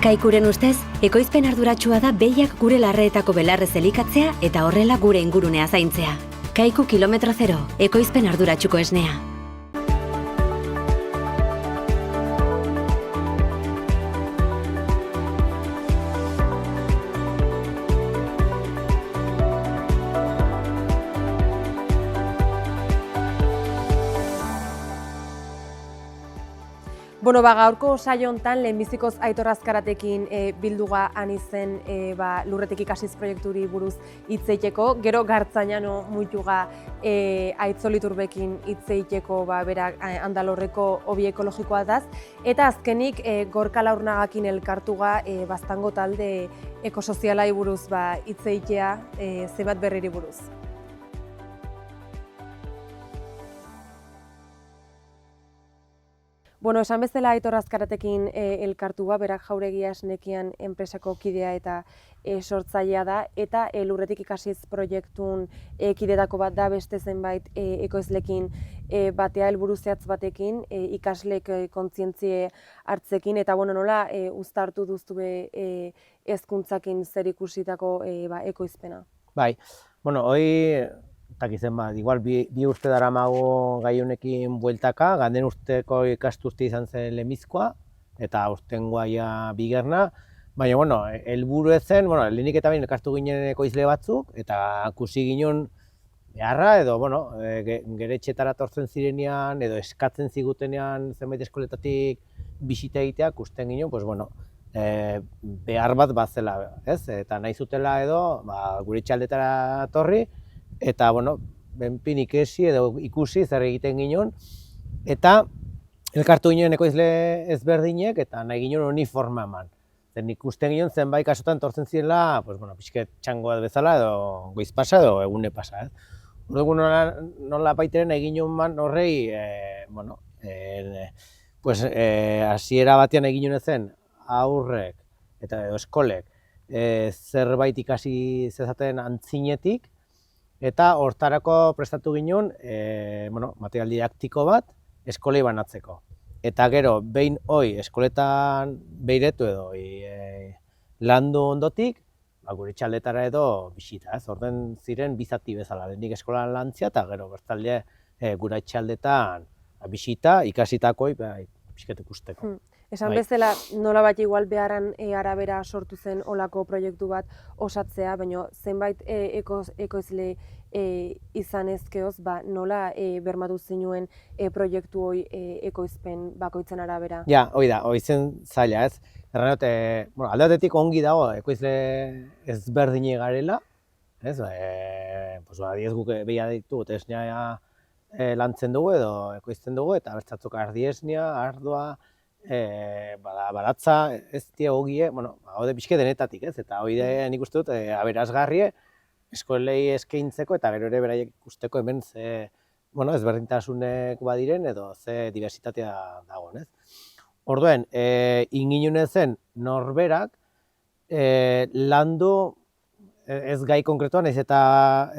Kaikuren ustez, ekoizpen arduratsua da behiak gure larreetako belarrez elikatzea eta horrela gure ingurunea zaintzea. Kaiku kilometro zero, ekoizpen arduratsuko esnea. Bueno, gaurko saio hontan lehenbizikoz Aitor Azkaratekin bilduga anizen lurretik ikasiz proiekturi buruz hitz egiteko, gero gartzainano muituga Aitzoliturbekin hitz egiteko bera Andalorreko hobi ekologikoa daz, eta azkenik Gorka Laurnagakin elkartuga Baztango talde ekosozialai buruz hitz egitea zenbat berriri buruz. Bueno, esan bezala Aitor Azkaratekin elkartua, berak Jauregia Esnekian enpresako kidea eta sortzailea da, eta lurretik ikasiz proiektun kidetako bat da beste zenbait ekoizlekin batea helburu zehatz batekin, ikaslek kontzientzie hartzekin, eta nola uztartu duztu hezkuntzakin zer ikusitako ekoizpena. Bai, hoi takizen igual bi urte daramago gai honekin bueltaka, ganden urteko ikasturte izan zen lehenbizkoa, eta urtengoa ja bigarna, baina, helburu ezen, lehenik eta behin elkartu ginen ekoizle batzuk, eta ikusi ginen beharra, edo, gere etxetara tortzen zirenean, edo eskatzen zigutenean zenbait eskoletatik bisita egitea, ikusten ginen, behar bat bazela, ez? Eta nahi zutela edo, gure etxaldetara torri, eta, benpin ikesi edo ikusi zer egiten ginen, eta elkartu ginen ekoizle ezberdinek, eta nahi ginen uniforma eman. Zen ikusten ginen zenbait kasutan tortzen zirela, pixket txangoa bezala, edo goiz pasa, edo egune pasa, ez? Orduan nola baiteren nahi ginen man horrei, hasiera batean nahi ginen zen aurrek, eta edo eskolek, zerbait ikasi zezaten antzinetik, eta hortarako prestatu ginen material didaktiko bat eskolei banatzeko. Eta gero, behin hoi eskoletan behiretu edo landu ondotik, gure txaldetara edo bisita, ez? Orden ziren bizati bezala, lehenik eskolan lantzia eta gero bertalde gure txaldetan bisita ikasitakoi pixket ikusteko. Esan bezala, nola bat igual beharran arabera sortu zen olako proiektu bat osatzea, baina zenbait ekoizle izan ezkeoz, nola bermatu zinuen proiektu hoi ekoizpen bakoitzen arabera? Ja, hoi da, hoi zen zaila, ez? Erran dut, alde batetik ongi dago ekoizle ezberdine garela, ez? Adiez guk behia ditu, esnea lantzen dugu edo ekoizten dugu, eta bertzatzuk ardiesnea, ardua, baratza, ez dira hogie, haude pixke denetatik, ez? Eta hoi da nik uste dut, aberasgarrie, eskolei eskaintzeko eta gero ere beraiek ikusteko hemen ze ezberdintasunek badiren edo ze diversitatea dagoen, ez? Orduen, inginen zen norberak landu ez gai konkretuan, ez eta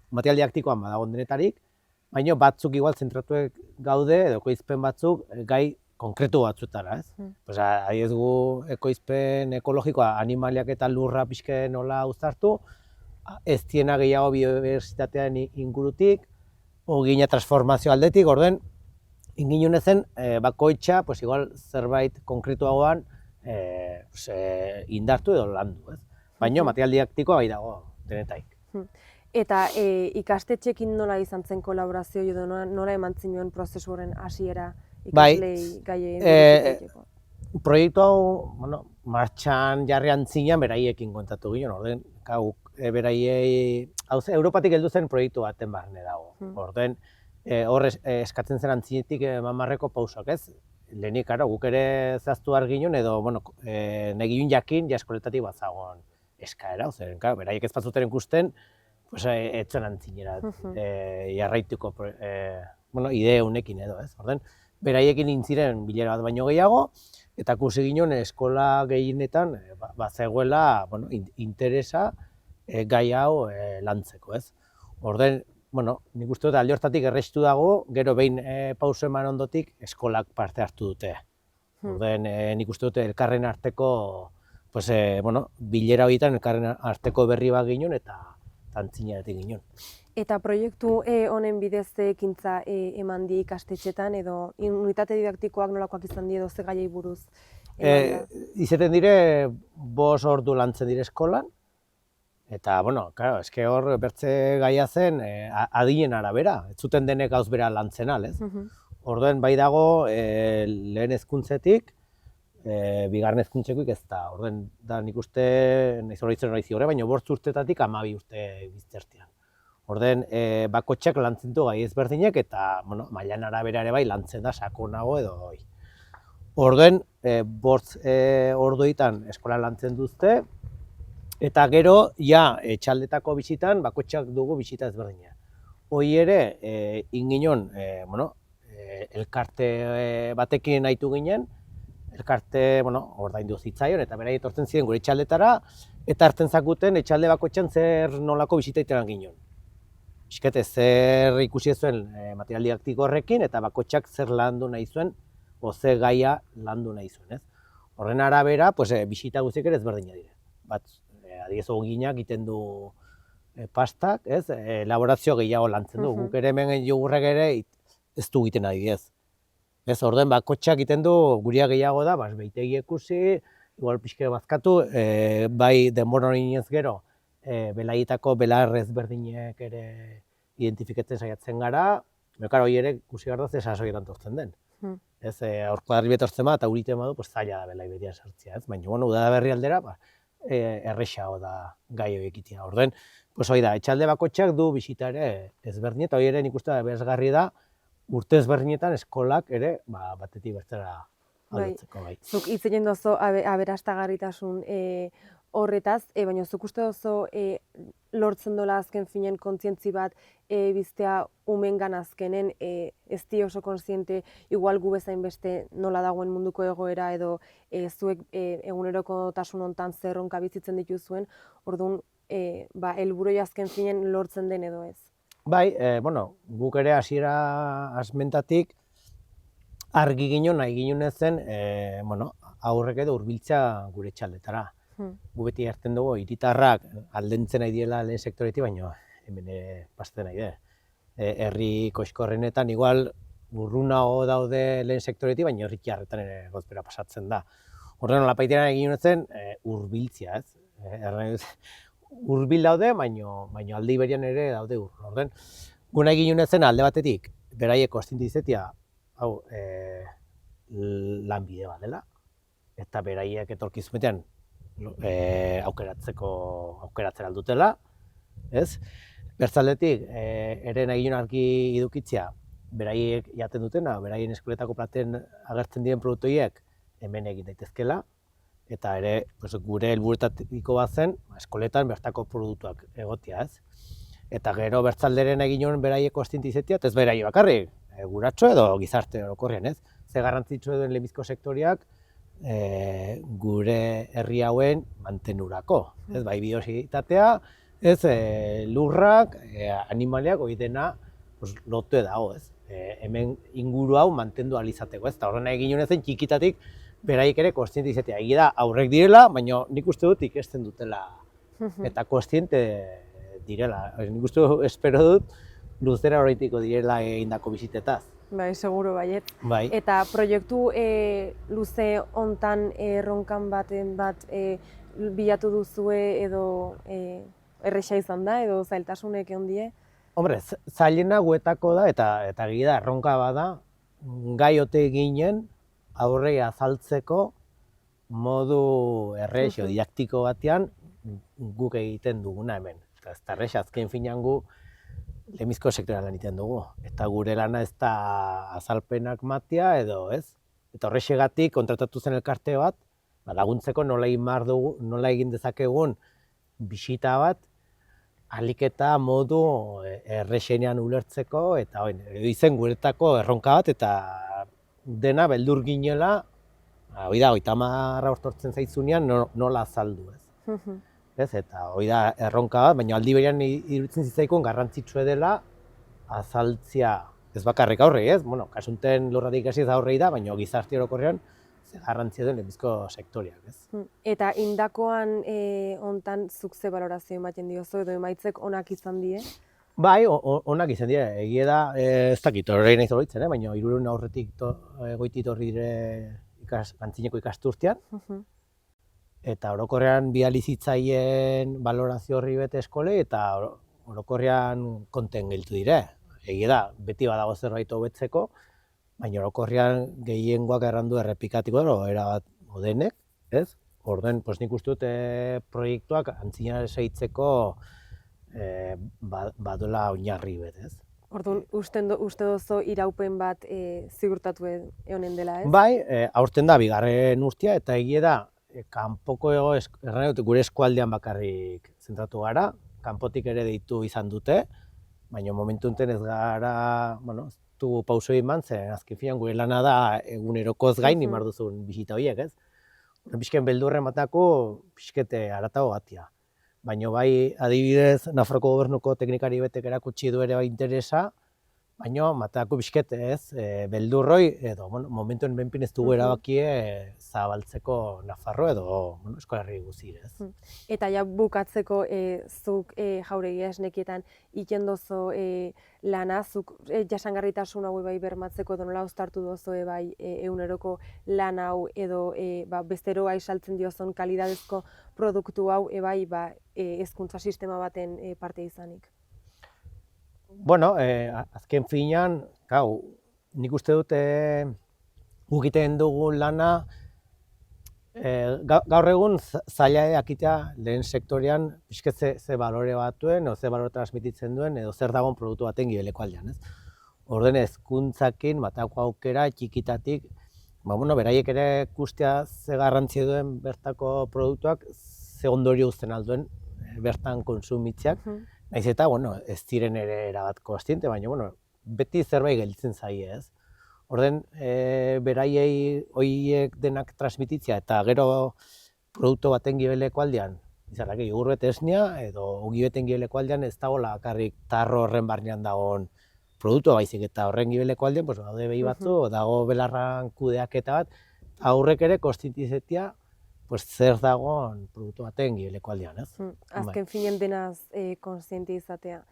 material didaktikoan badagoen denetarik, baina batzuk igual zentratuek gaude edo ekoizpen batzuk gai konkretu batzuetara, ez? Adiez gu ekoizpen ekologikoa animaliak eta lurra pixke nola uztartu, ez diena gehiago biodibertsitatean ingurutik, ogina transformazio aldetik, orden, inginen zen bakoitza, igual zerbait konkretuagoan indartu edo landu, ez? Baina material didaktikoa bai dago denetaik. Eta ikastetxekin nola izan zen kolaborazio edo nola eman zinuen prozesu horren hasiera ikaslei gaien egiteko? Proiektu hau, martxan jarrian zinean beraiekin kontatu ginen, orden, beraiei, Europatik heldu zen proiektu baten barne dago. Orden, hor eskatzen zen antzinetik mamarreko pausak, ez? Lehenik, guk ere zehaztu behar ginen, edo, nahi ginen jakin, eskoletatik bat zagoen eskaera, beraiek ez batzuten ikusten, etzen antzinera jarraituko ide honekin edo, ez? Orden, beraiekin intziren bilera bat baino gehiago, eta ikusi ginen eskola gehienetan bazegoela interesa gai hau lantzeko, ez? Orden, nik uste dut alde hortatik errestu dago, gero behin pauso eman ondotik eskolak parte hartu dute. Orden, nik uste dut elkarren arteko, pues, bilera horietan elkarren arteko berri bat ginen eta tantzinatik ginen. Eta proiektu honen bidez ze ekintza eman die ikastetxetan edo unitate didaktikoak nolakoak izan die edo ze gaiei buruz? Izaten dire, 5 ordu lantzen dire eskolan, eta, claro, eske hor bertze gaia zen adinen arabera, ez zuten denek gauz bera lantzen al, ez? Orduen bai dago lehen hezkuntzetik, bigarren hezkuntzekoik ez da. Orduen da nik uste, nahiz horreitzen hori ziore, baina 5 urtetatik 12 urte biztertian. Orduen bakotxak lantzen du gai ezberdinek eta mailan arabera ere bai lantzen da sakonago edo hoi. Orduen 5 orduetan eskolan lantzen duzte, eta gero, etxaldetako bisitan, bakotxak dugu bisita ezberdina. Hoi ere, inginon, elkarte batekin nahitu ginen, elkarte, ordaindu zitzaion, eta berai etortzen ziren gure etxaldetara, eta hartzen zakuten etxalde bakotxan zer nolako bisita iteran ginen. Piskete, zer ikusi zuen material didaktiko horrekin, eta bakotxak zer landu nahi zuen, ze gaia landu nahi zuen, ez? Horren arabera, bisita guztiak ere ezberdina dire. Bat, adibidez oginak egiten du pastak, ez? Elaborazio gehiago lantzen du. Guk ere hemen jogurrek ere ez du egiten adibidez. Ez, orden bakotxak egiten du, guria gehiago da, behitegi ikusi, igual pixke bazkatu, bai denbora hori inez gero, belaietako belar ezberdinek ere identifikatzen saiatzen gara, hori ere ikusi gara ze sasoietan tortzen den. Ez, aurko adarri betortzen bat, eta uriten badu, zaila da belai berian sartzea, ez? Baina, udada berri aldera, errexago da gai horiek itea. Orduen, hori da, etxalde bakotxak du bisita ere ezberdin, eta hori ere nik uste da beresgarri da, urte ezberdinetan eskolak ere batetik bertzera aldatzeko bai. Zuk hitz egin dozu aberastagarritasun horretaz, baina zuk uste dozu lortzen dola azken finen kontzientzi bat biztea umengan azkenen ez di oso kontziente igual gu bezain beste nola dagoen munduko egoera edo zuek egunerokotasun hontan zer erronka bizitzen dituzuen, orduan helburua azken finen lortzen den edo ez. Bai, guk ere hasiera asmentatik argi ginen, nahi ginen zen, aurrek edo hurbiltzea gure etxaldetara. Gu beti hartzen dugu, hiritarrak aldentzen nahi diela lehen sektoretik, baina hemen pasten nahi de. Herri koxkorrenetan igual urrunago daude lehen sektoretik, baina herri txarretan ere gozbera pasatzen da. Horren olapaiteran egin zen hurbiltzea, ez? Hurbil daude, baina alde iberian ere daude urrun. Orden, guna egin zen alde batetik, beraiek kostientizetia, hau, lanbide bat dela, eta beraiek etorkizunetan aukeratzen aldutela, ez? Bertzaldetik, ere nahi argi edukitzea, beraiek jaten dutena, beraien eskoletako platen agertzen diren produktoiek hemen egin daitezkela, eta ere gure helburuetako bat zen, eskoletan bertako produktuak egotea, ez? Eta gero bertzalderen egin nuen beraiek kostientizetia, ez beraie bakarrik, guratxo edo gizarte orokorrean, ez? Ze garrantzitsu duen lehenbiziko sektoriak gure herri hauen mantenurako, ez? Bai biodibertsitatea, ez lurrak, animaliak hori dena lotu dago, ez? Hemen inguru hau mantendu ahal izateko, ez? Eta horrena egin nuen zen txikitatik beraiek ere kostientizetia. Egia da aurrek direla, baina nik uste dut ikesten dutela eta kostiente direla. Nik uste dut, espero dut, luzera horretiko direla egindako bizitetaz. Bai, seguro baiet. Bai. Eta proiektu luze hontan erronkan bat bilatu duzue edo erresa izan da edo zailtasunek egon die? Hombre, zailena guetako da eta egia da erronka bada gai ote ginen aurrei azaltzeko modu errex edo didaktiko batean guk egiten duguna hemen. Ez da errex, azken finean gu lehenbiziko sektorean lan egiten dugu. Eta gure lana ez da azalpenak matea edo ez. Eta horrexegatik kontratatu zen elkarte bat, laguntzeko nola egin dezakegun bisita bat, ahalik eta modu errexenean ulertzeko, eta izen guretako erronka bat, eta dena beldur ginela, hori da, 30 urtortzen zaitzunean nola azaldu, ez? Ez, eta hori da erronka bat, baina aldi berean iruditzen zitzaikun garrantzitsua dela azaltzea, ez bakarrik aurrei, ez? Bueno, kasunten lurratik hasi ez aurrei da, baina gizarte orokorrean ze garrantzia duen lehenbiziko sektoreak, ez? Eta indakoan hontan zuk ze balorazio ematen diozu edo emaitzek onak izan die? Bai, onak izan dira, egia da, ez dakit, horrein nahi zoroitzen, baina 300 aurretik goiti torri dire antzineko ikasturtean, eta orokorrean bializitzaien balorazio horri bete eskole, eta orokorrean konten geltu dire. Egia da, beti badago zerbait hobetzeko, baina orokorrean gehiengoak errandu errepikatiko erabat denek, ez? Orduen, nik uste dut proiektuak antzinara segitzeko badola oinarri bet, ez? Orduan, uste dozu iraupen bat ziurtatu egonen dela, ez? Bai, aurten da bigarren urtea, eta egia da, kanpoko gure eskualdean bakarrik zentratu gara, kanpotik ere deitu izan dute, baina momentu enten ez gara, ez dugu pauso eman, zen azken finean gure lana da egunerokoz gain imar duzun bisita horiek, ez? Bizken beldurren batako, bizkete haratago batia. Baina bai, adibidez, Nafarroko gobernuko teknikari betek erakutsi du ere bai interesa, baina matako bizkete ez, beldurroi, edo momentuen benpin ez dugu erabakie zabaltzeko Nafarro edo Euskal Herri guzire, ez? Eta ja bukatzeko zuk jauregia esnekietan iten dozu lana, zuk jasangarritasun hau bai bermatzeko edo nola uztartu dozu bai eguneroko lan hau edo besteroa saltzen diozun kalidadezko produktu hau bai hezkuntza sistema baten parte izanik. Bueno, azken finean, nik uste dut guk egiten dugun lana, gaur egun zaila jakitea lehen sektorean pixket ze balore batuen, edo ze balore transmititzen duen, edo zer dagoen produktu baten gibeleko aldean, ez? Orden hezkuntzakin batako aukera txikitatik, beraiek ere ikustea ze garrantzia duen bertako produktuak, ze ondorio uzten alduen bertan konsumitzeak, nahiz eta, ez diren ere erabat kontziente, baina, beti zerbait gelditzen zaie, ez? Orden, beraiei horiek denak transmititzea eta gero produktu baten gibeleko aldean, izan igur bete esnea, edo ogi beten gibeleko aldean ez dagoela bakarrik tarro horren barnean dagoen produktua baizik eta horren gibeleko aldean, daude behi batzu, dago belarran kudeaketa bat, aurrek ere kontzientizatea zer dagoen produktu baten gibeleko aldean, ez? Azken finen denaz kontziente izatea.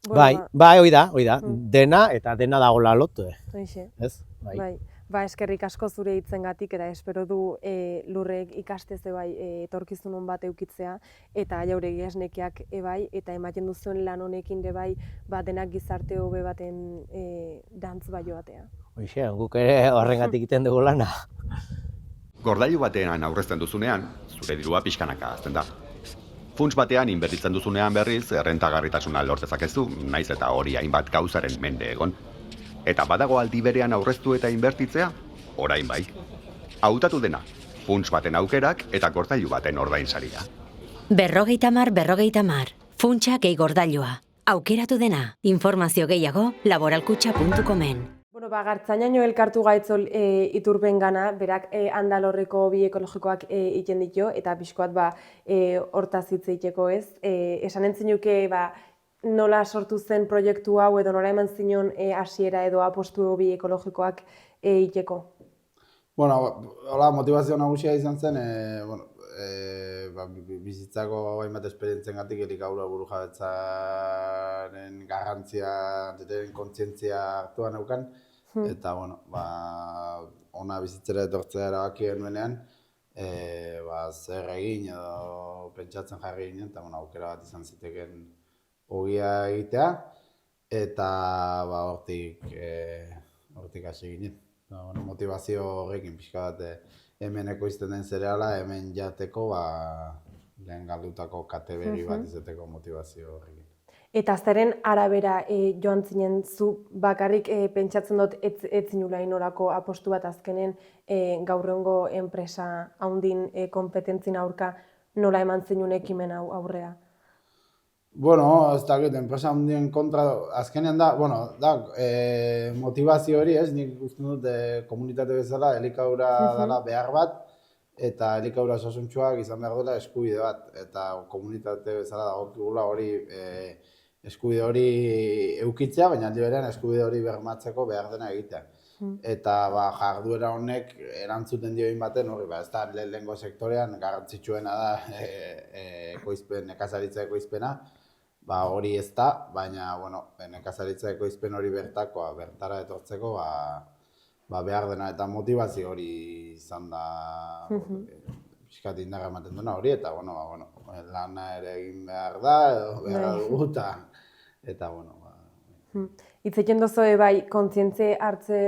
Bai, hoi da, dena eta dena dagoela lotu, ez? Bai, eskerrik asko zure hitzengatik eta espero du lurrek ikasteze bai etorkizun on bat eukitzea eta jauregi esnekiak bai eta ematen duzuen lan honekin bai denak gizarte hobe baten dantz bai joatea. Hoxe, guk ere horrengatik egiten dugu lana. Gordailu batean aurrezten duzunean, zure dirua pixkanaka hazten da. Funts batean inbertitzen duzunean berriz, errentagarritasuna lortezakezu, naiz eta hori hainbat gauzaren mende egon. Eta badago aldi berean aurreztu eta inbertitzea, orain bai. Hautatu dena, funts baten aukerak eta gordailu baten ordainsaria. 50-50, funtsa gehi gordailua. Aukeratu dena, informazio gehiago laboralkutxa.comen. Gartzainaino elkartu gaitzol Iturben gana, berak Andalorreko bi ekologikoak egiten ditu, eta pixkoat hortaz hitz egiteko ez. Esan entzinuke nola sortu zen proiektu hau edo nola eman zinon hasiera edo apostu bi ekologikoak egiteko? Hola, motivazio nagusia izan zen, bizitzako hainbat esperientziengatik elikaura burujabetzaren garrantzia, kontzientzia hartuan neukan. Eta, ona bizitzera etortzea erabaki genuenean, zer egin edo pentsatzen jarri ginen, eta aukera bat izan ziteken ogia egitea, eta hortik hasi ginen. Motivazio horrekin pixka bat hemen ekoizten den zereala, hemen jateko lehen galdutako kate berri bat izateko motivazio horrekin. Eta zeren arabera joan zinen zu bakarrik pentsatzen dut ez zinula inolako apostu bat azkenen gaur egungo enpresa haundin kompetentzien aurka nola eman zinun ekimen hau aurrea? Ez dakit, enpresa handien kontra, azkenean da motivazio hori ez, nik ikusten dut komunitate bezala elikaura dela behar bat, eta elikaura osasuntsuak izan behar dela eskubide bat, eta komunitate bezala dagokigula hori eskubide hori eukitzea, baina aldi berean eskubide hori bermatzeko behar dena egitea. Eta jarduera honek erantzuten dio baten hori, ez da lehengo sektorean garrantzitsuena da nekazaritza ekoizpena, hori ez da, baina nekazaritza ekoizpen hori bertara etortzeko behar dena eta motivazio hori izan da pixkat indarra ematen duena hori, eta lana ere egin behar da, edo behar dugu, eta Hitz egin dozu bai, kontzientze hartze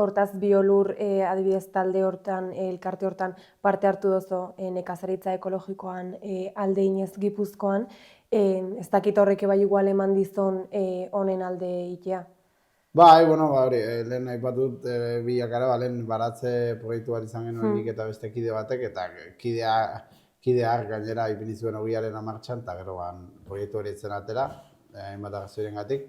hortaz biolur adibidez talde hortan, elkarte hortan parte hartu dozu nekazaritza ekologikoan alde inez Gipuzkoan, ez dakit horrek bai igual eman dizon honen alde itea? Bai, hori, lehen aipatut bilakara, lehen baratze proiektu bat izan genuen nik eta beste kide batek, eta kideak gainera ipini zuen ogiaren martxan, eta gero proiektu hori etzen atera, hainbat arrazoirengatik.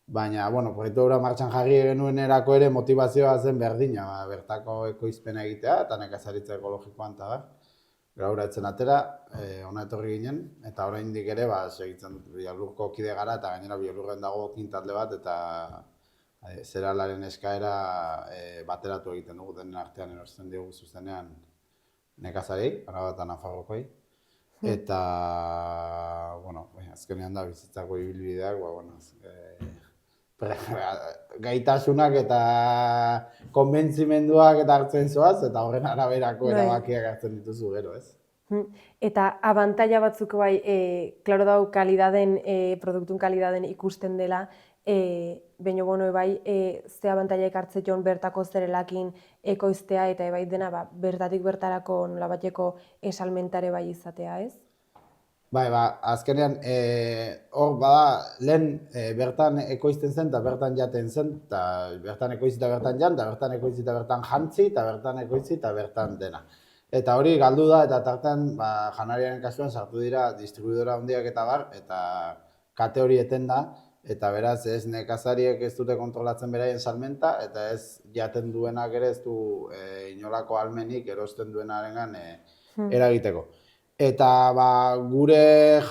Baina, proiektu hori martxan jarri genuenerako ere motivazioa zen berdina, bertako ekoizpena egitea, eta nekazaritza ekologikoan eta gaur etzen atera, hona etorri ginen, eta oraindik ere segitzen dut Biolurko kide gara, eta gainera Biolurren dago kintalde bat, eta zeralaren eskaera bateratu egiten dugu denen artean erosten diogu zuzenean nekazarei, Araba eta Nafarrokoi. Eta, azkenean da bizitzako ibilbideak, gaitasunak eta konbentzimenduak eta hartzen zoaz, eta horren araberako erabakiak hartzen dituzu gero, ez? Eta abantaila batzuk bai, klaro dau produktun kalidaden ikusten dela, baina bai, ze abantaila ekartze joan bertako zerelakin ekoiztea eta bai dena bertatik bertarako nolabateko esalmentare bai izatea, ez? Bai, azkenean, hor lehen bertan ekoizten zen eta bertan jaten zen, eta bertan ekoizi eta bertan jan, eta bertan ekoizi eta bertan jantzi, eta bertan ekoizi eta bertan dena. Eta hori galdu da, eta tartean janariaren kasuan sartu dira distribuidora handiak eta kate hori eten da, eta beraz ez nekazariek ez dute kontrolatzen beraien salmenta, eta ez jaten duenak ere ez du inolako ahalmenik erosten duenarengan eragiteko. Eta gure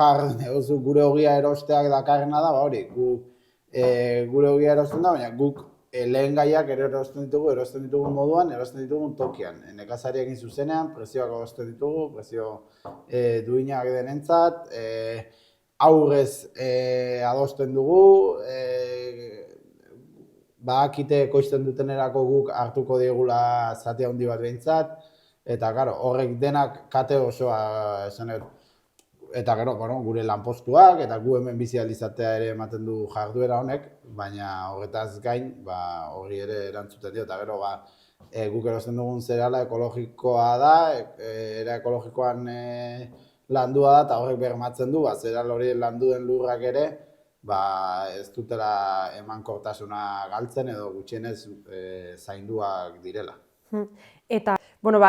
gure ogia erosteak dakarrena da, hori, gure ogia erosten da, baina guk lehen gaiak erosten ditugun moduan, erosten ditugun tokian. Nekazariekin zuzenean, prezioak erosten ditugu, prezio duinak denentzat, aurrez adosten dugu, badakite ekoizten dutenerako guk hartuko diegula zati handi bat behintzat, eta horrek denak kate osoa esan dut. Eta gure lanpostuak eta gu hemen bizi ahal izatea ere ematen du jarduera honek, baina horretaz gain hori ere erantzuten dio. Eta guk erosten dugun zereala ekologikoa da, era ekologikoan landua da, eta horrek bermatzen du, zereal hori landu den lurrak ere, ez dutela emankortasuna galtzen edo gutxienez zainduak direla. Eta,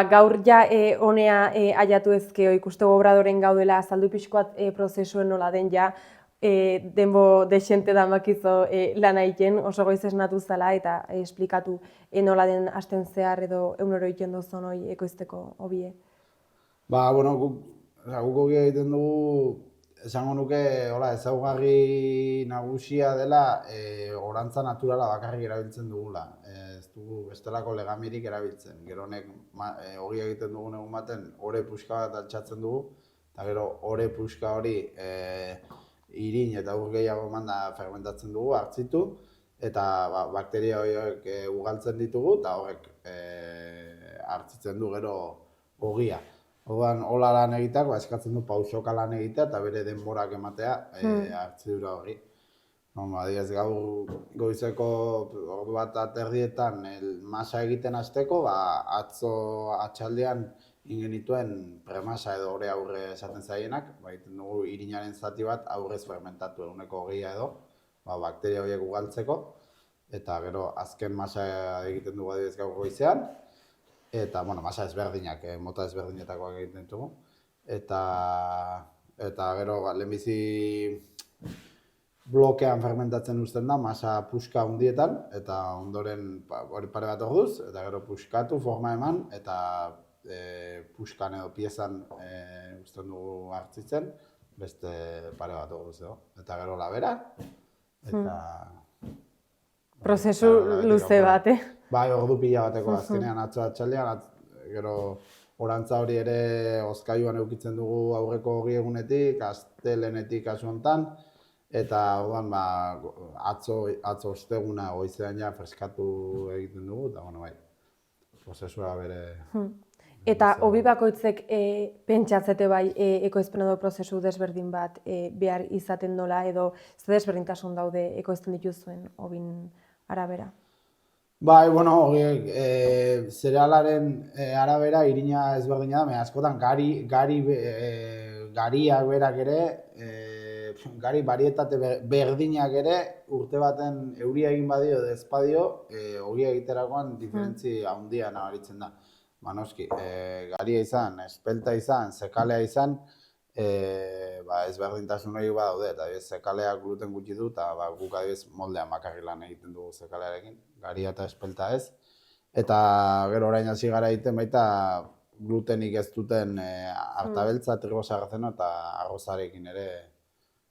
gaur ja honea aiatu ezkeo ikustego obradoren gaudela azaldu pixkoat prozesuen nola den ja denbo desente damakizo lan egiten oso goiz esnatu zala eta esplikatu nola den hasten zehar edo egunero egiten duzun hori ekoizteko hobie. Guk hobi egiten dugu, esango nuke ezaugarri nagusia dela orantza naturala bakarrik erabiltzen dugula. Ez dugu bestelako legamirik erabiltzen. Gero honek hobi egiten dugun egun baten ore puska bat altxatzen dugu, eta gero ore puska hori irin eta ur gehiago emanda fermentatzen dugu, hartzitu, eta bakteria horiek ugaltzen ditugu, eta horrek hartzitzen du gero hogia. Orduan, hola lan egiteak, eskatzen du pausoka lan egitea eta bere denborak ematea hartzidura hori. Adibidez, gaur goizeko ordu bat aterdietan masa egiten hasteko, atzo atxaldean ingenituen premasa edo ore aurre esaten zaienak, egiten dugu irinaren zati bat aurrez fermentatu eguneko 20 edo, bakteria horiek ugaltzeko, eta gero azken masa egiten dugu adibidez gaur goizean, eta masa ezberdinak, mota ezberdinetakoak egiten ditugu. Eta gero lehenbizi blokean fermentatzen uzten da, masa puska hundietan, eta ondoren hori pare bat orduz, eta gero puskatu, forma eman, eta puskan edo piezan uzten dugu hartzitzen, beste pare bat orduz edo. Eta gero labera, eta Prozesu luze bat, Bai, ordu pila bateko azkenean atzo atxaldean, gero orantza hori ere hozkailuan edukitzen dugu aurreko 2 egunetik, astelehenetik kasu honetan, eta orduan atzo osteguna goizean ja freskatu egiten dugu, eta bai, prozesua bere... Eta hobi bakoitzek pentsatzete bai ekoizpen edo prozesu desberdin bat behar izaten dola edo ze desberdintasun daude ekoizten dituzuen hobin arabera? Bai, bueno, zerealaren arabera irina ezberdina da, askotan gariak berak ere, gari barietate berdinak ere, urte baten euria egin badio edo ez badio, hogia egiterakoan diferentzi handia nabaritzen da. Noski, garia izan, espelta izan, zekalea izan, ezberdintasun hori badaude, eta zekaleak gluten gutxi du, eta guk adibidez moldean bakarrik lan egiten dugu zekalearekin, garia eta espelta ez. Eta gero orain hasi gara egiten baita glutenik ez duten artabeltza, trigo sarrazeno eta arrozarekin ere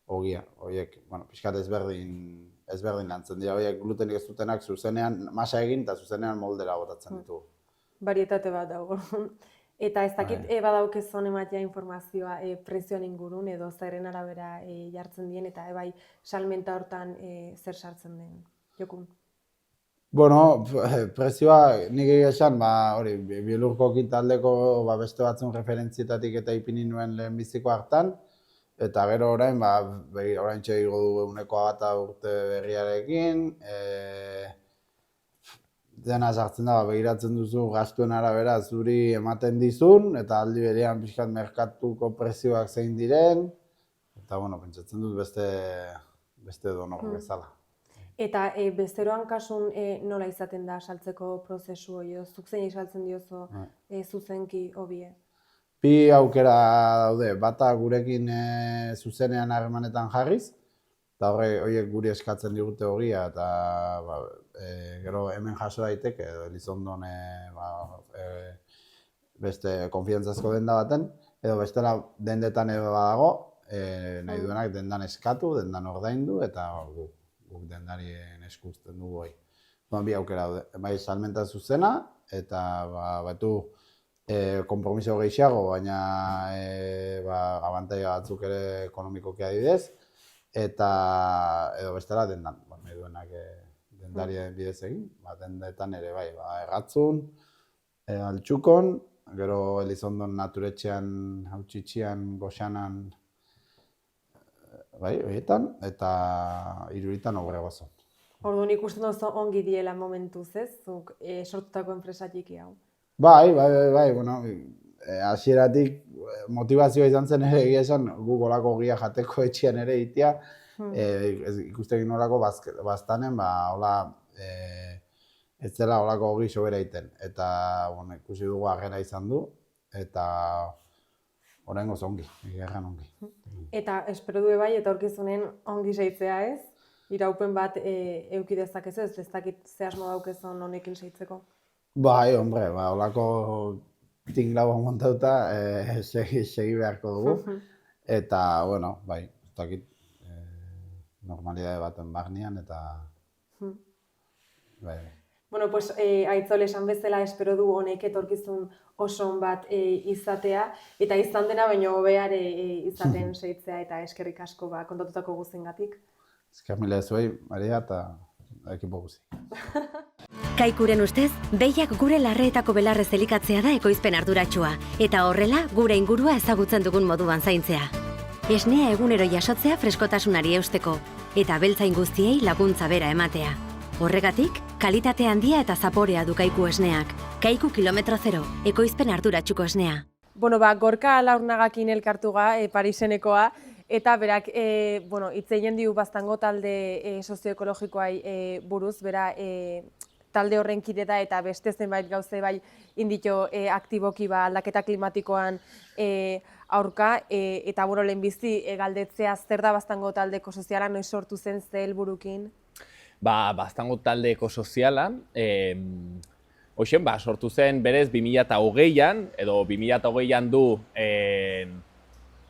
ogia. Horiek, pixkat ezberdin lantzen dira, horiek glutenik ez dutenak zuzenean masa egin eta zuzenean moldera botatzen ditugu. Varietate bat dago. Eta ez dakit badaukezon ematea informazioa prezioan ingurun edo zeren arabera jartzen dien eta bai salmenta hortan zer sartzen den, Jokun? Bueno, prezioa nik esan, hori, Bilurkoki taldeko beste batzun referentzietatik eta ipini nuen lehenbiziko hartan, eta gero orain, orain txegigo du 100 urte berriarekin, dena sartzen da, begiratzen duzu gastuen arabera zuri ematen dizun, eta aldi berean pixkat merkatuko prezioak zein diren, eta pentsatzen dut beste donor bezala. Eta bezeroan kasun nola izaten da saltzeko prozesu hori, zuk zein saltzen diozu zuzenki hobie? Bi aukera daude, bata gurekin zuzenean harremanetan jarriz, eta horiek guri eskatzen digute hogia, eta gero hemen jaso daiteke, edo Elizondon beste konfiantzazko denda baten, edo bestela dendetan ebe badago, nahi duenak dendan eskatu, dendan ordaindu, eta guk dendarien eskuzten dugu hori. Bi aukera daude, bai salmenta zuzena, eta batu konpromiso gehiago, baina abantaila batzuk ere ekonomikoki adibidez, eta edo bestela dendan, nahi duenak dendarien bidez egin, dendetan ere bai, erratzun, altxukon, gero Elizondon naturetxean, hautsitxian, goxanan, bai, horietan, eta Iruritan Obregozon. Orduan ikusten duzu ongi diela momentuz, ez? Zuk sortutako enpresa txiki hau. Bai, hasieratik motivazioa izan zen ere egia esan guk olako ogia jateko etxean ere egitea, ikusten olako baztanen, ez dela olako ogi sobera egiten. Eta ikusi dugu agera izan du, eta oraingoz ongi, egerran ongi. Eta espero du bai, etorkizunen ongi seitzea ez? Iraupen bat eduki dezakezu, ez dakit ze asmo daukezun honekin seitzeko? Bai, hombre, olako tinglau montauta segi beharko dugu. Eta, bai, ez dakit normalidade baten barnean eta... Bai. Bueno, pues Aitzol esan bezala espero du honek etorkizun oson bat izatea, eta izan dena baino hobeare izaten seitzea eta eskerrik asko kontatutako guztiengatik. Esker mila zuei, Maria, eta ekipo guzi. Kaikuren ustez, behiak gure larreetako belarrez elikatzea da ekoizpen arduratsua, eta horrela gure ingurua ezagutzen dugun moduan zaintzea. Esnea egunero jasotzea freskotasunari eusteko, eta beltzain guztiei laguntza bera ematea. Horregatik, kalitate handia eta zaporea du Kaiku esneak. Kaiku kilometro zero, ekoizpen arduratsuko esnea. Bueno, Gorka Laurnagakin elkartuga, Parisenekoa, eta berak, hitz egin diu Baztango talde sozioekologikoai buruz, bera talde horren kide da eta beste zenbait gauze bai indito aktiboki aldaketa klimatikoan aurka, eta lehenbizi galdetzea zer da Baztango taldeko soziala, noiz sortu zen ze helburukin? Baztango taldeko soziala, sortu zen berez 2020an, edo 2020an du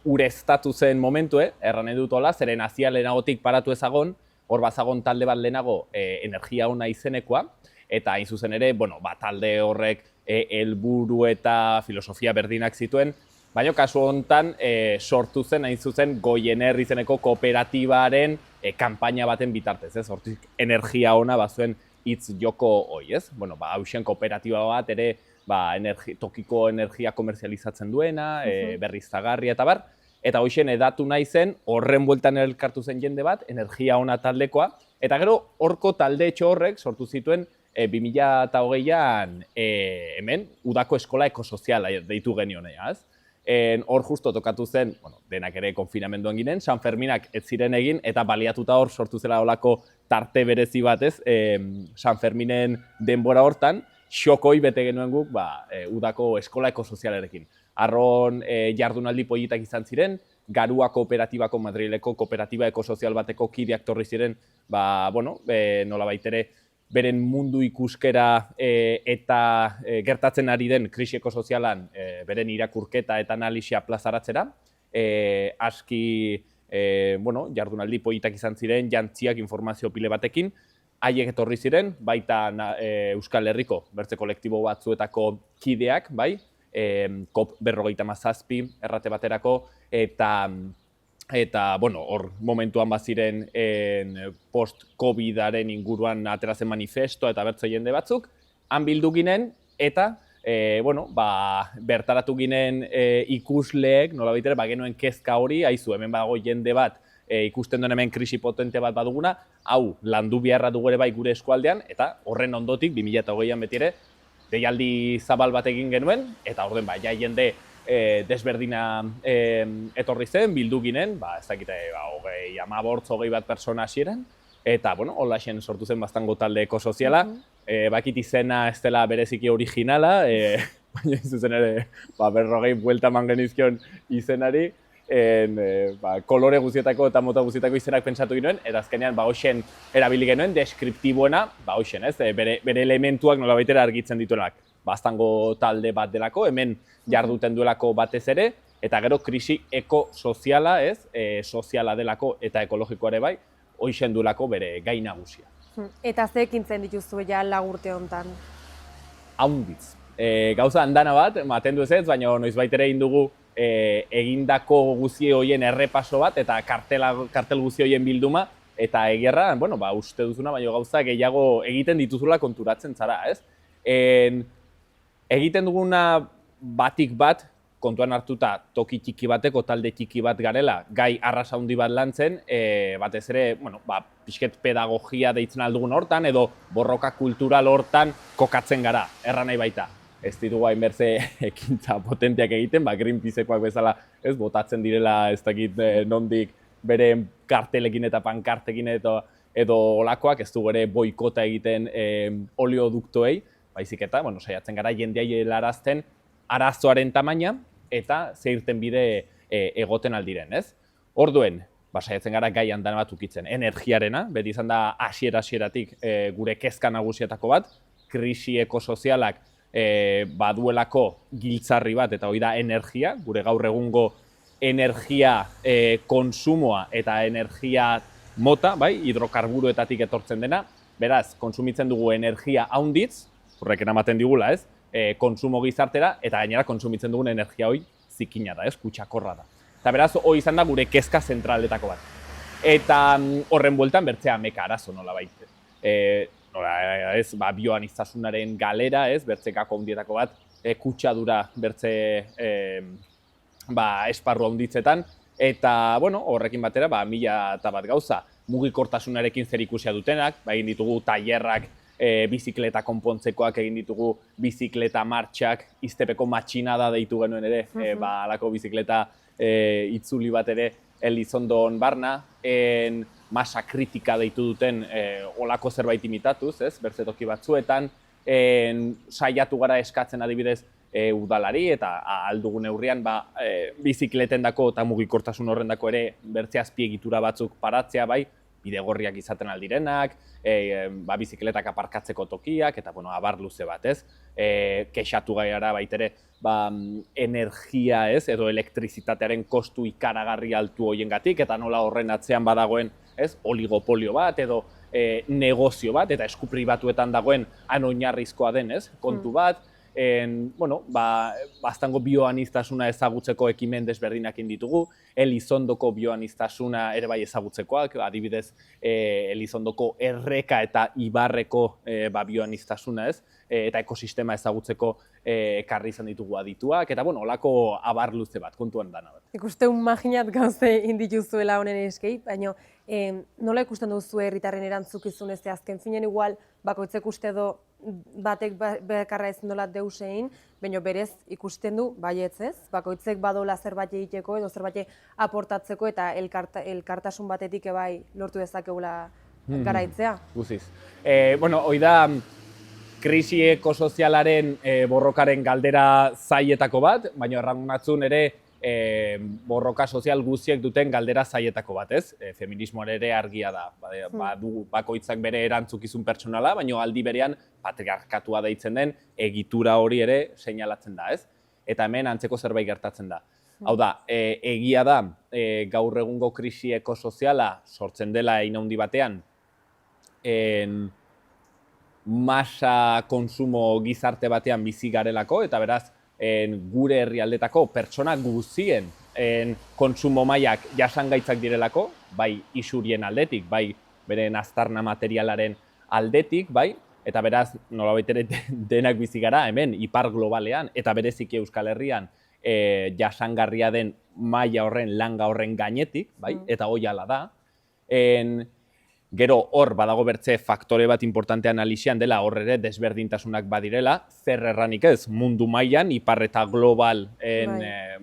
ureztatu zen momentu, erran edutola, zeren azia lehenagotik paratu ezagon, hor bazagon talde bat lehenago energia ona izenekoa, eta hain zuzen ere, talde horrek helburu eta filosofia berdinak zituen, baina kasu honetan sortu zen hain zuzen Goiener izeneko kooperatibaren kanpaina baten bitartez, ez? Hortik energia ona bazuen hitz joko hoi, ez? Hauxen kooperatiba bat ere tokiko energia komerzializatzen duena, berriztagarria eta bar, eta hoxen edatu nahi zen, horren bueltan elkartu zen jende bat, energia ona taldekoa, eta gero horko taldeetxo horrek sortu zituen 2008an hemen udako eskola ekosoziala deitu genionea, ez? Hor justo tokatu zen, denak ere konfinamenduan ginen, San Ferminak ez ziren egin, eta baliatuta hor sortu zela olako tarte berezi batez, San Ferminen denbora hortan, xokoi bete genuen guk udako eskola ekosozialarekin. Arron jardunaldi politak izan ziren, Garua kooperatibako Madrileko kooperatiba ekosozial bateko kideak torri ziren, nolabait ere, beren mundu ikuskera eta gertatzen ari den krisi ekosozialan beren irakurketa eta analisia plazaratzera. Aski jardunaldi politak izan ziren, jantziak informazio pile batekin, haiek etorri ziren, baita Euskal Herriko bertze kolektibo batzuetako kideak, bai, COP57 errate baterako, eta hor momentuan baziren post-Covidaren inguruan aterazen manifesto eta bertze jende batzuk, han bildu ginen, eta bertaratu ginen ikusleek, nolabait ere, genuen kezka hori, haizu, hemen badago jende bat, ikusten duen hemen krisi potente bat baduguna, hau, landu beharra dugu ere bai gure eskualdean, eta horren ondotik, 2008an beti ere, deialdi zabal bat egin genuen, eta orden jende desberdina etorri zen, bildu ginen, ez dakite, 20 bat persona hasieran, eta, hola xen sortu zen bastango talde ekosoziala, bakit izena ez dela bereziki originala, baina zuzen ere, 40 buelta eman genizkion izenari, kolore guztietako eta mota guztietako izenak pentsatu ginoen, eta azkenean hoxen erabili genuen, deskriptiboena, hoxen, bere elementuak nolabaitera argitzen dituenak. Bastango talde bat delako, hemen jarduten duelako batez ere, eta gero krisi ekosoziala, soziala delako eta ekologikoa ere bai, hoxen duelako bere gai nagusia. Eta ze ekintzen dituzu ja lagurte hontan? Haunditz. Gauza handana bat, maten du ez, baina noizbait ere egin dugu egindako guzi horien errepaso bat, eta kartel guzi horien bilduma, eta egerra, uste duzuna, baina gauza gehiago egiten dituzula konturatzen zara, ez? Egiten duguna batik bat, kontuan hartuta toki txiki bateko talde txiki bat garela, gai arras handi bat lantzen, batez ere, pixket pedagogia deitzen aldugun hortan, edo borroka kultural hortan kokatzen gara, erran nahi baita. Ez ditugu hainbertze ekintza potenteak egiten, Greenpeacekoak bezala botatzen direla ez dakit nondik bere kartelekin eta pankartekin edo olakoak, ez dugu ere boikota egiten oleoduktoei, baizik eta saiatzen gara jendeai helarazten arazoaren tamaina eta zeirten bide egoten aldiren, ez? Orduen, saiatzen gara gai handan bat ukitzen, energiarena, beti izan da hasieratik gure kezka nagusietako bat, krisi ekosozialak baduelako giltzarri bat, eta hori da energia, gure gaur egungo energia konsumoa eta energia mota, hidrokarburoetatik etortzen dena, beraz, konsumitzen dugu energia haunditz, horrek eramaten digula, ez? Konsumo gizartera, eta gainera konsumitzen dugun energia hori zikina da, kutsakorra da. Eta beraz, hori izan da gure kezka zentraletako bat. Eta horren bueltan bertzea meka arazo nolabait. Bioaniztasunaren galera, bertzekako handietako bat, kutsadura bertze esparru handitzetan, eta horrekin batera, 1001 gauza, mugikortasunarekin zerikusia dutenak, egin ditugu tailerrak, bizikleta konpontzekoak, egin ditugu bizikleta martxak, iztepeko matxinada deitu genuen ere, alako bizikleta itzuli bat ere Elizondon barna, masa kritika deitu duten olako zerbait imitatuz, bertze toki batzuetan, saiatu gara eskatzen adibidez udalari eta aldugun neurrian bizikletendako eta mugikortasun horrendako ere bertze azpiegitura batzuk paratzea bidegorriak izaten aldirenak, bizikletak aparkatzeko tokiak, eta abar luze bat, kexatu gara baitere energia edo elektrizitatearen kostu ikaragarri altu hoiengatik, eta nola horren atzean badagoen ez? Oligopolio bat edo negozio bat, eta esku pribatuetan dagoen oinarrizkoa den, ez? Kontu bat, bueno, baztango bioaniztasuna ezagutzeko ekimen desberdinak ditugu, Elizondoko bioaniztasuna ere bai ezagutzekoak, adibidez Elizondoko erreka eta ibarreko bioaniztasuna, ez? Eta ekosistema ezagutzeko ekarri izan ditugu adituak, eta bueno, olako abar luze bat, kontuan dana bat. Ikuste imaginat gauze indituzuela honen eskei, baina nola ikusten duzu herritarren erantzukizun ez azken finen igual bakoitzek uste do batek bekarra ezin dola deus egin, baina berez ikusten du baietz ez, bakoitzek badola zerbait egiteko edo zerbait aportatzeko eta elkartasun batetik bai lortu dezakegula garaitzea. Guziz. Bueno, hoi da krisi ekosozialaren borrokaren galdera zaietako bat, baina errangunatzun ere borroka sozial guztiek duten galdera zaietako bat, ez? Feminismoan ere argia da. Du bakoitzak bere erantzukizun pertsonala, baina aldi berean patriarkatua deitzen den egitura hori ere seinalatzen da, ez? Eta hemen antzeko zerbait gertatzen da. Hau da, egia da gaur egungo krisi ekosoziala sortzen dela hein handi batean masa konsumo gizarte batean bizi garelako, eta beraz gure herrialdetako pertsona guztien kontsumo mailak jasangaitzak direlako, bai isurien aldetik, bai beren aztarna materialaren aldetik, bai, eta beraz nolabait ere denak bizi gara hemen ipar globalean eta bereziki Euskal Herrian jasangarria den maila horren, langa horren gainetik, bai, eta hoi hala da. Gero hor badago bertze faktore bat importante analizian dela hor ere desberdintasunak badirela, zer erranik ez mundu mailan ipar eta global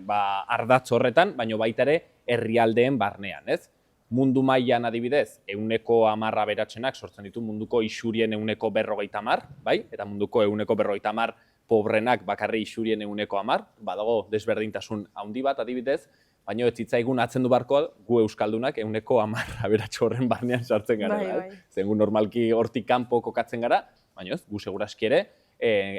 ardatz horretan, baina baita ere herrialdeen barnean, ez? Mundu mailan adibidez, 10% aberatsenak sortzen ditu munduko isurien 50%, bai? Eta munduko 50% pobrenak bakarri isurien 10%, badago desberdintasun handi bat adibidez, baina ez zitzaigun atzendu barko gu euskaldunak 10% aberatxo horren barnean sartzen gara. Zengu normalki hortik kanpo kokatzen gara, baina gu seguraski ere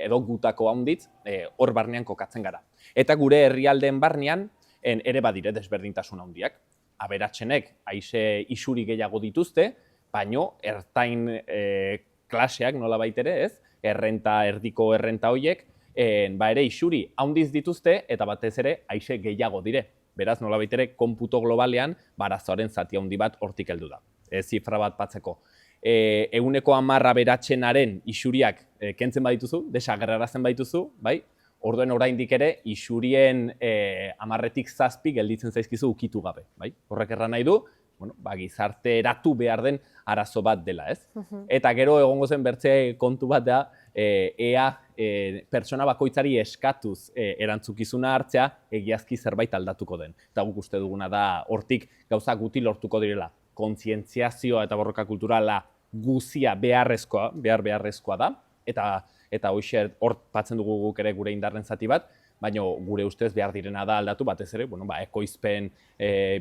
edo gutako handitz hor barnean kokatzen gara. Eta gure herrialdeen barnean ere badire desberdintasun handiak. Aberatsenek haize isuri gehiago dituzte, baina ertain klaseak nolabait ere, ez? Erdiko errenta horiek ere isuri handiz dituzte eta batez ere haize gehiago dire. Beraz, nolabait ere, konputo globalean, arazoaren zati handi bat hortik heldu da. Zifra bat batzeko. 10% aberatsenaren isuriak kentzen badituzu, desagerrarazten badituzu, bai? Orduen oraindik ere, isurien 10-tik 7 gelditzen zaizkizu ukitu gabe, bai? Horrek erran nahi du, gizarte eratu behar den arazo bat dela, ez? Eta gero egongo zen bertze kontu bat da, ea pertsona bakoitzari eskatuz erantzukizuna hartzea egiazki zerbait aldatuko den. Eta guk uste duguna da hortik gauza guti lortuko direla. Kontzientziazioa eta borroka kulturala guzia beharrezkoa da. Eta hor patzen dugu guk ere gure indarren zati bat, baina gure ustez behar direna da aldatu batez ere, ekoizpen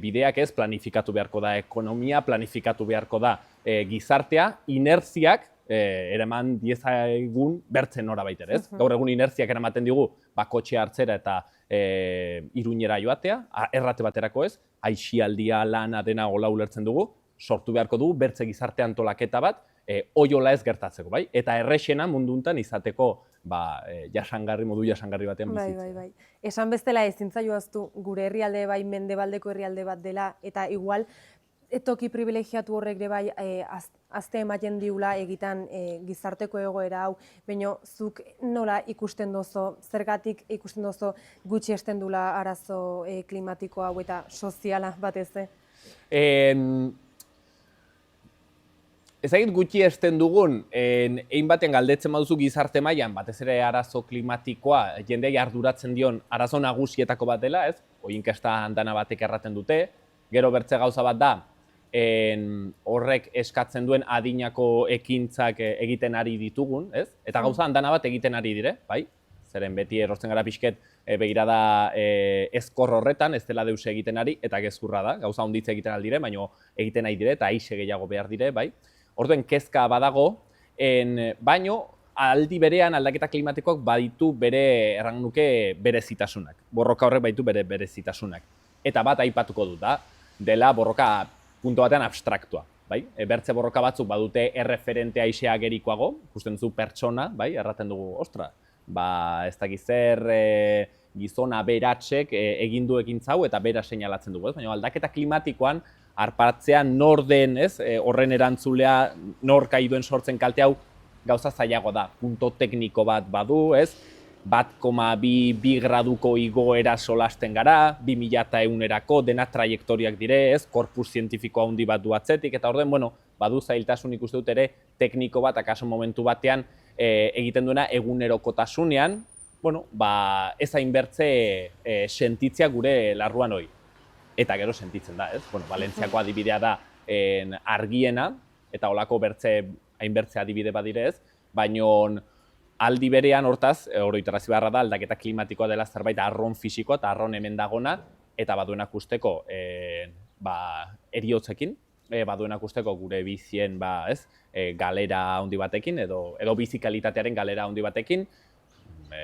bideak ez, planifikatu beharko da ekonomia, planifikatu beharko da gizartea, inertziak eraman diezagun bertzen nora baiter, ez? Gaur egun inertziak eramaten digu kotxe hartzera eta Iruñera joatea, errate baterako ez, aisialdia lana dena hola ulertzen dugu, sortu beharko dugu bertze gizarte antolaketa bat, oiola ez gertatzeko, bai? Eta errexena mundu hontan izateko modu jasangarri batean bizitzen. Bai. Esan bestela ezin zaioaztu gure herrialde bai mendebaldeko herrialde bat dela eta igual toki privilegiatu horrek ere bai azte ematen diula egitan gizarteko egoera hau, baina zuk nola ikusten dozo, zergatik ikusten dozo gutxi esten dula arazo klimatiko hau eta soziala batez? Ezagit gutxi esten dugun, egin batean galdetzen baduzu gizarte mailan, batez ere arazo klimatikoa, jendeai arduratzen dion arazo nagusietako bat dela, ez? Inkesta handana batek erraten dute, gero bertze gauza bat da, horrek eskatzen duen adinako ekintzak egiten ari ditugun, ez? Eta gauza handana bat egiten ari dire, bai? Zeren beti erortzen gara pixket begirada ezkor horretan, ez dela deus egiten ari, eta gezurra da, gauza handitze egiten aldire, baina egiten ari dire, eta aixe gehiago behar dire, bai? Orduen kezka badago, baino aldi berean aldaketa klimatikoak baditu bere errannuke berezitasunak. Borroka horrek baditu berezitasunak. Eta bat aipatuko dut da, dela borroka puntu batean abstraktua. Bai? Bertze borroka batzuk badute erreferente aisea gerikoago, ikusten zu pertsona, bai? Erraten dugu, ostra, ez dakiz zer gizon aberatsek egin du ekintza hau eta bera seinalatzen dugu, ez? Baina aldaketa klimatikoan harpatzean nor den, ez? Horren erantzulea, nor kai duen sortzen kalte hau gauza zailago da. Punto tekniko bat badu, ez? 1,2 graduko igoera solasten gara, 2100erako dena trajektoriak dire, ez? Korpus zientifiko handi bat du atzetik, eta orden, badu zailtasun ikuste dut ere tekniko bat, akaso momentu batean egiten duena egunerokotasunean, ez hainbertze sentitzea gure larruan hori. Eta gero sentitzen da, ez? Valentziako adibidea da argiena, eta holako hainbertze adibide badire ez, baina aldi berean hortaz, oroitarazi beharra da, aldaketa klimatikoa dela zerbait arron fisikoa eta arron hemen dagona, eta baduenak usteko eriotzekin, baduenak usteko gure bizien galera handi batekin, edo bizi kalitatearen galera handi batekin,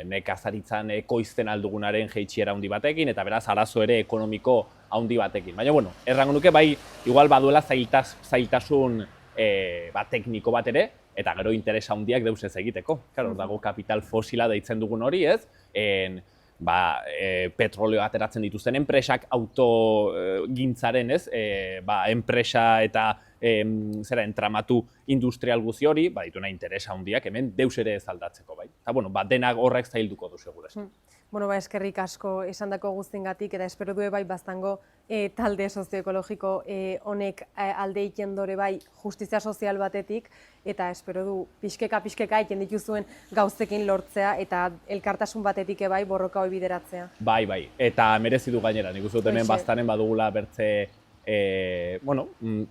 nekazaritzan ekoizten aldugunaren jeitsiera handi batekin, eta beraz arazo ere ekonomiko handi batekin. Baina, errango nuke bai, igual baduela zailtasun tekniko bat ere, eta gero interesa handiak deus ez egiteko. Hor dago kapital fosila deitzen dugun hori, ez? Petroleo ateratzen dituzten enpresak, autogintzaren, ez? Enpresa eta entramatu industrial guzi hori, dituna interesa handiak hemen deus ere ez aldatzeko, bai? Eta, denak horrek zailduko du segurez. Eskerrik asko esandako guztiengatik eta espero du bai baztango talde sozioekologiko honek alde egiten dore bai justizia sozial batetik eta espero du pixkeka egiten dituzuen gauzekin lortzea eta elkartasun batetik bai borroka hori bideratzea. Bai, eta merezi du gainera, nik uste dut hemen baztanen badugula bertze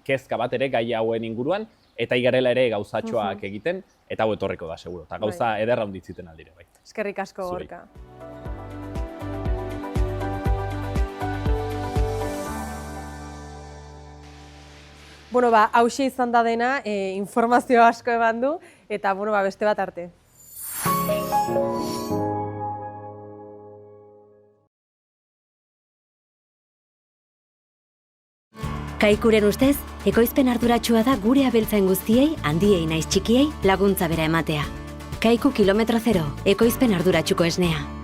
kezka bat ere gai hauen inguruan, eta igarela ere gauzatxoak egiten, eta hau etorriko da, seguro. Eta gauza ederra hunditziten aldire, bai. Eskerrik asko, Gorka. Hauxe izan da dena, informazio asko eman du, eta beste bat arte. Kaikuren ustez, ekoizpen arduratsua da gure abeltzain guztiei, handiei naiz txikiei, laguntza bera ematea. Kaiku kilometro zero, ekoizpen arduratsuko esnea.